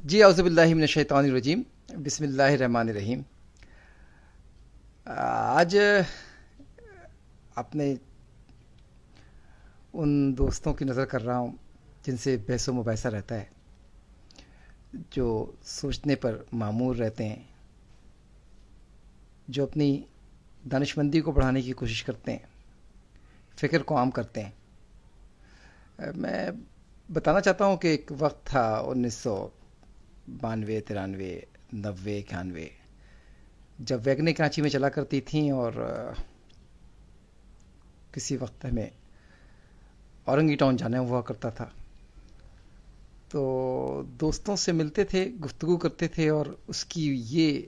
جی اعوذ باللہ من الشیطان الرجیم. بسم اللہ الرحمن الرحیم. آج اپنے ان دوستوں کی نظر کر رہا ہوں جن سے بحث و مباحثہ رہتا ہے، جو سوچنے پر معمور رہتے ہیں، جو اپنی دانشمندی کو بڑھانے کی کوشش کرتے ہیں، فکر کو عام کرتے ہیں. میں بتانا چاہتا ہوں کہ ایک وقت تھا 1992 93 90 91، جب ویگنیں کراچی میں چلا کرتی تھیں اور کسی وقت ہمیں اورنگی ٹاؤن جانا ہوا کرتا تھا، تو دوستوں سے ملتے تھے، گفتگو کرتے تھے، اور اس کی یہ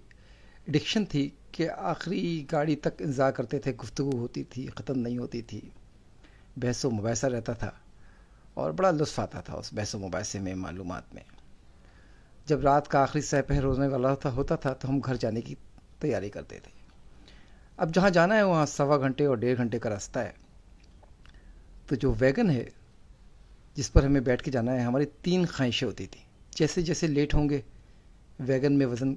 ایڈکشن تھی کہ آخری گاڑی تک انتظار کرتے تھے. گفتگو ہوتی تھی، ختم نہیں ہوتی تھی، بحث و مباحثہ رہتا تھا اور بڑا لطف آتا تھا اس بحث و مباحثے میں، معلومات میں. جب رات کا آخری سہ پہر ہونے والا ہوتا تھا تو ہم گھر جانے کی تیاری کرتے تھے. اب جہاں جانا ہے وہاں 1.25 اور 1.5 گھنٹے کا راستہ ہے. تو جو ویگن ہے جس پر ہمیں بیٹھ کے جانا ہے، ہماری 3 خواہشیں ہوتی تھیں. جیسے جیسے لیٹ ہوں گے ویگن میں وزن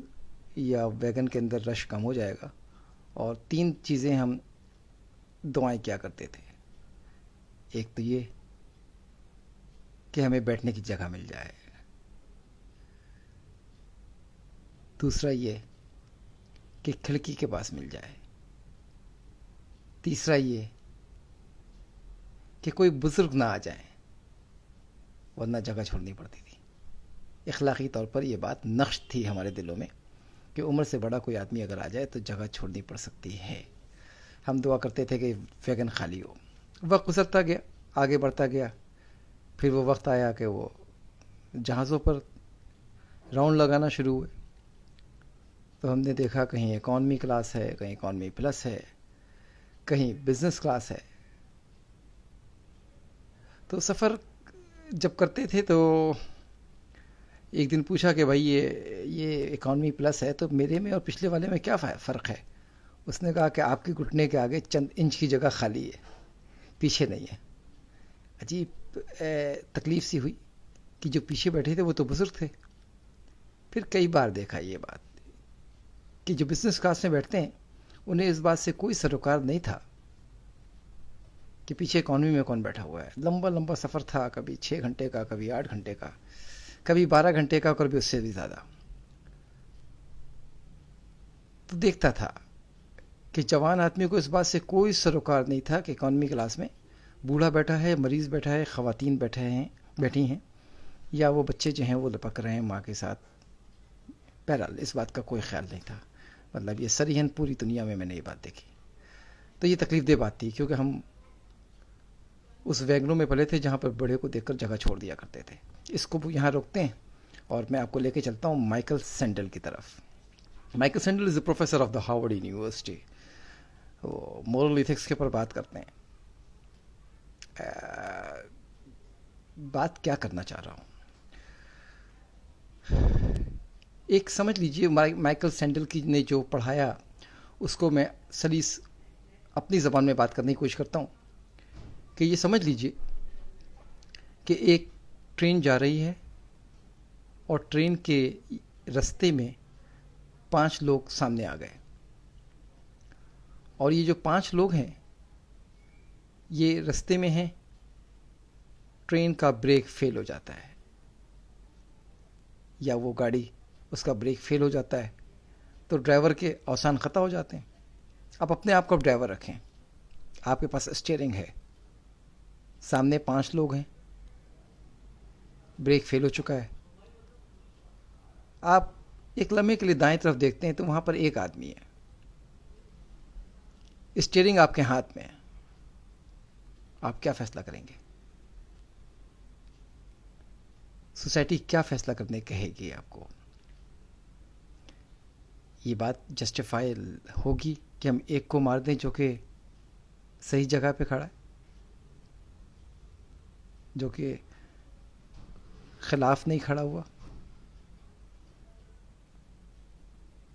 یا ویگن کے اندر رش کم ہو جائے گا، اور 3 چیزیں ہم دعائیں کیا کرتے تھے. ایک تو یہ کہ ہمیں بیٹھنے کی جگہ مل جائے، دوسرا یہ کہ کھڑکی کے پاس مل جائے، تیسرا یہ کہ کوئی بزرگ نہ آ جائیں ورنہ جگہ چھوڑنی پڑتی تھی. اخلاقی طور پر یہ بات نقش تھی ہمارے دلوں میں کہ عمر سے بڑا کوئی آدمی اگر آ جائے تو جگہ چھوڑنی پڑ سکتی ہے. ہم دعا کرتے تھے کہ ویگن خالی ہو. وقت گزرتا گیا، آگے بڑھتا گیا. پھر وہ وقت آیا کہ وہ جہازوں پر راؤنڈ لگانا شروع ہوئے. تو ہم نے دیکھا کہیں اکانومی کلاس ہے، کہیں اکانومی پلس ہے، کہیں بزنس کلاس ہے. تو سفر جب کرتے تھے تو ایک دن پوچھا کہ بھائی یہ اکانومی پلس ہے تو میرے میں اور پچھلے والے میں کیا فرق ہے؟ اس نے کہا کہ آپ کے گھٹنے کے آگے چند انچ کی جگہ خالی ہے، پیچھے نہیں ہے. عجیب تکلیف سی ہوئی کہ جو پیچھے بیٹھے تھے وہ تو بزرگ تھے. پھر کئی بار دیکھا یہ بات کہ جو بزنس کلاس میں بیٹھتے ہیں انہیں اس بات سے کوئی سروکار نہیں تھا کہ پیچھے اکانومی میں کون بیٹھا ہوا ہے. لمبا لمبا سفر تھا، کبھی 6 گھنٹے کا، کبھی 8 گھنٹے کا، کبھی 12 گھنٹے کا، کبھی اس سے بھی زیادہ. تو دیکھتا تھا کہ جوان آدمی کو اس بات سے کوئی سروکار نہیں تھا کہ اکانومی کلاس میں بوڑھا بیٹھا ہے، مریض بیٹھا ہے، خواتین بیٹھی ہیں، یا وہ بچے جو ہیں وہ لپک رہے ہیں ماں کے ساتھ. بہرحال اس بات کا کوئی خیال نہیں تھا. مطلب یہ سریحن پوری دنیا میں نے یہ بات دیکھی. تو یہ تکلیف دہ بات تھی کیونکہ ہم اس ویگنوں میں پلے تھے جہاں پر بڑے کو دیکھ کر جگہ چھوڑ دیا کرتے تھے. اس کو یہاں روکتے ہیں اور میں آپ کو لے کے چلتا ہوں مائیکل سینڈل کی طرف. Michael sandal is a professor of the Harvard university. وہ مورل ایتھکس کے اوپر بات کرتے ہیں. بات کیا کرنا چاہ رہا ہوں، ایک سمجھ لیجئے مائیکل سینڈل کی نے جو پڑھایا اس کو میں سلیس اپنی زبان میں بات کرنے کی کوشش کرتا ہوں کہ یہ سمجھ لیجئے کہ ایک ٹرین جا رہی ہے اور ٹرین کے رستے میں 5 لوگ سامنے آ گئے، اور یہ جو 5 لوگ ہیں یہ رستے میں ہیں. ٹرین کا بریک فیل ہو جاتا ہے یا وہ گاڑی اس کا بریک فیل ہو جاتا ہے تو ڈرائیور کے اوسان خطا ہو جاتے ہیں. آپ اپنے آپ کو ڈرائیور رکھیں، آپ کے پاس اسٹیئرنگ ہے، سامنے 5 لوگ ہیں، بریک فیل ہو چکا ہے. آپ ایک لمحے کے لیے دائیں طرف دیکھتے ہیں تو وہاں پر ایک آدمی ہے، اسٹیئرنگ آپ کے ہاتھ میں ہے. آپ کیا فیصلہ کریں گے؟ سوسائٹی کیا فیصلہ کرنے کہے گی آپ کو؟ یہ بات جسٹیفائی ہوگی کہ ہم ایک کو مار دیں جو کہ صحیح جگہ پہ کھڑا ہے، جو کہ خلاف نہیں کھڑا ہوا؟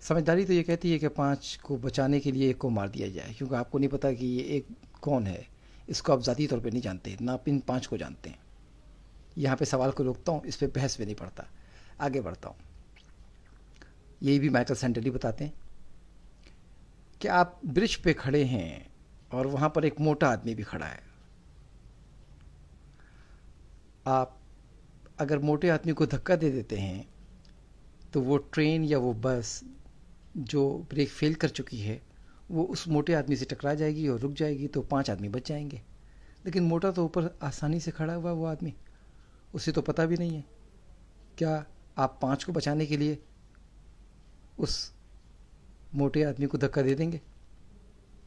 سمجھداری تو یہ کہتی ہے کہ 5 کو بچانے کے لیے ایک کو مار دیا جائے، کیونکہ آپ کو نہیں پتا کہ یہ ایک کون ہے. اس کو آپ ذاتی طور پہ نہیں جانتے، نہ آپ ان 5 کو جانتے ہیں. یہاں پہ سوال کو روکتا ہوں، اس پہ بحث بھی نہیں پڑتا. آگے بڑھتا ہوں. یہی بھی مائیکل سینڈلی بتاتے ہیں کہ آپ برج پہ کھڑے ہیں اور وہاں پر ایک موٹا آدمی بھی کھڑا ہے. آپ اگر موٹے آدمی کو دھکا دے دیتے ہیں تو وہ ٹرین یا وہ بس جو بریک فیل کر چکی ہے وہ اس موٹے آدمی سے ٹکرا جائے گی اور رک جائے گی، تو 5 آدمی بچ جائیں گے. لیکن موٹا تو اوپر آسانی سے کھڑا ہوا وہ آدمی، اسے تو پتہ بھی نہیں ہے. کیا آپ 5 کو بچانے کے لیے اس موٹے آدمی کو دھکا دے دیں گے؟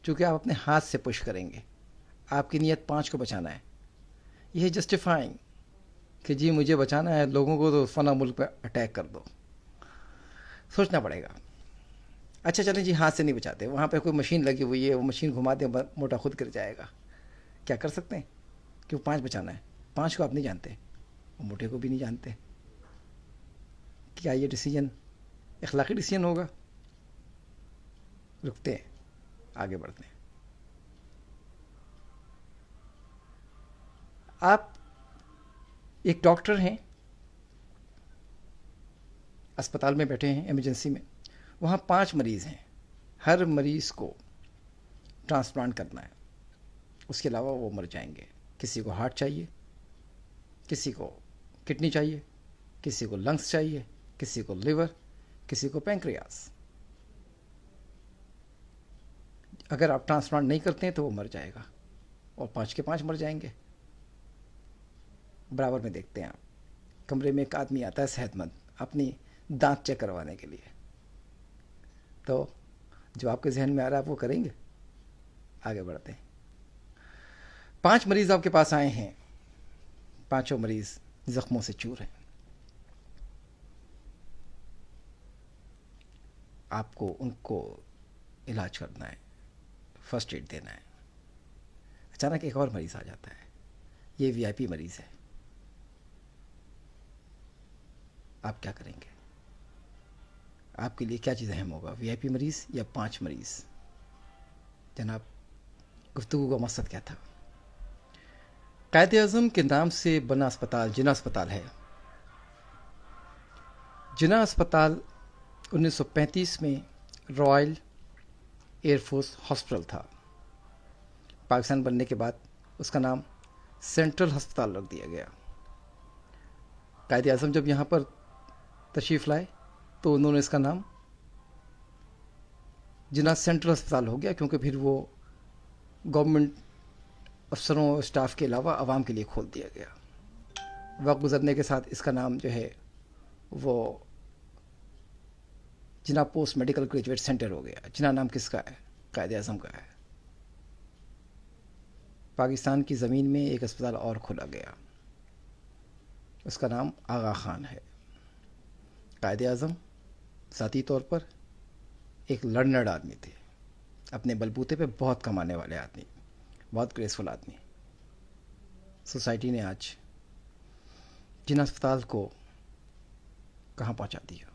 چونکہ آپ اپنے ہاتھ سے پش کریں گے، آپ کی نیت 5 کو بچانا ہے. یہ جسٹیفائنگ کہ جی مجھے بچانا ہے، لوگوں کو تو فنا ملک پہ اٹیک کر دو. سوچنا پڑے گا. اچھا چلیں جی، ہاتھ سے نہیں بچاتے، وہاں پہ کوئی مشین لگی ہوئی ہے، وہ مشین گھما دیں، موٹا خود گر جائے گا. کیا کر سکتے ہیں؟ کیوں 5 بچانا ہے؟ 5 کو آپ نہیں جانتے، وہ موٹے کو بھی نہیں جانتے. کیا یہ ڈیسیجن اخلاقی ڈیسیجن ہوگا؟ رکتے ہیں، آگے بڑھتے ہیں. آپ ایک ڈاکٹر ہیں، اسپتال میں بیٹھے ہیں ایمرجنسی میں، وہاں 5 مریض ہیں. ہر مریض کو ٹرانسپلانٹ کرنا ہے، اس کے علاوہ وہ مر جائیں گے. کسی کو ہارٹ چاہیے، کسی کو کڈنی چاہیے، کسی کو لنگس چاہیے، کسی کو لیور، کسی کو پینکریاس. اگر آپ ٹرانسپلانٹ نہیں کرتے ہیں تو وہ مر جائے گا، اور 5 کے 5 مر جائیں گے. برابر میں دیکھتے ہیں آپ، کمرے میں ایک آدمی آتا ہے صحت مند اپنی دانت چیک کروانے کے لیے، تو جو آپ کے ذہن میں آ رہا ہے آپ وہ کریں گے؟ آگے بڑھتے ہیں. 5 مریض آپ کے پاس آئے ہیں، 5 مریض زخموں سے چور ہیں. آپ کو ان کو علاج کرنا ہے، فرسٹ ایڈ دینا ہے. اچانک ایک اور مریض آ جاتا ہے، یہ وی آئی پی مریض ہے. آپ کیا کریں گے؟ آپ کے لیے کیا چیز اہم ہوگا، وی آئی پی مریض یا 5 مریض؟ جناب، گفتگو کا مقصد کیا تھا؟ قائد اعظم کے نام سے بنا اسپتال جناح اسپتال ہے. جناح اسپتال 1935 میں رائل ایئر فورس ہاسپٹل تھا. پاکستان بننے کے بعد اس کا نام سینٹرل ہسپتال رکھ دیا گیا. قائد اعظم جب یہاں پر تشریف لائے تو انہوں نے اس کا نام جناح سینٹرل ہسپتال ہو گیا، کیونکہ پھر وہ گورنمنٹ افسروں اور اسٹاف کے علاوہ عوام کے لیے کھول دیا گیا. وقت گزرنے کے ساتھ اس کا نام جو ہے وہ جناح پوسٹ میڈیکل گریجویٹ سینٹر ہو گیا. جناح نام کس کا ہے؟ قائد اعظم کا ہے. پاکستان کی زمین میں ایک اسپتال اور کھولا گیا، اس کا نام آغا خان ہے. قائد اعظم ذاتی طور پر ایک لرنرڈ آدمی تھے، اپنے بلبوتے پہ بہت کمانے والے آدمی، بہت گریسفل آدمی. سوسائٹی نے آج جناح اسپتال کو کہاں پہنچا دیا؟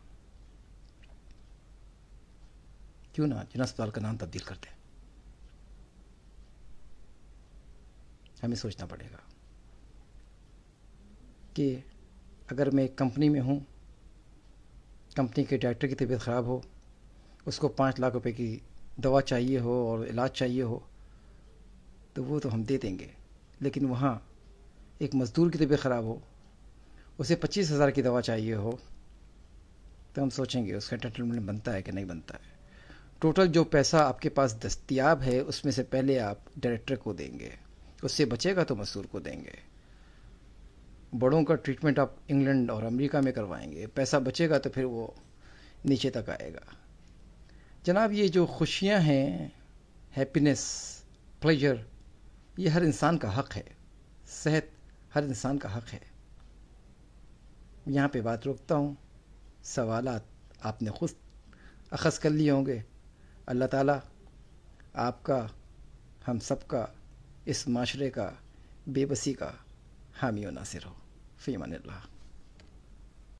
کیوں نہ جناح اسپتال کا نام تبدیل کرتے؟ ہمیں سوچنا پڑے گا کہ اگر میں ایک کمپنی میں ہوں، کمپنی کے ڈائریکٹر کی طبیعت خراب ہو، اس کو 5 لاکھ روپے کی دوا چاہیے ہو اور علاج چاہیے ہو، تو وہ تو ہم دے دیں گے. لیکن وہاں ایک مزدور کی طبیعت خراب ہو، اسے 25,000 کی دوا چاہیے ہو، تو ہم سوچیں گے اس کا انٹرٹینمنٹ بنتا ہے کہ نہیں بنتا ہے. ٹوٹل جو پیسہ آپ کے پاس دستیاب ہے اس میں سے پہلے آپ ڈائریکٹر کو دیں گے، اس سے بچے گا تو مزدور کو دیں گے. بڑوں کا ٹریٹمنٹ آپ انگلینڈ اور امریکہ میں کروائیں گے، پیسہ بچے گا تو پھر وہ نیچے تک آئے گا. جناب، یہ جو خوشیاں ہیں، ہیپینس، پلیجر، یہ ہر انسان کا حق ہے. صحت ہر انسان کا حق ہے. یہاں پہ بات روکتا ہوں. سوالات آپ نے خود اخذ کر لیے ہوں گے. اللہ تعالیٰ آپ کا، ہم سب کا، اس معاشرے کا، بے بسی کا حامی و ناصر ہو. فی امان اللہ.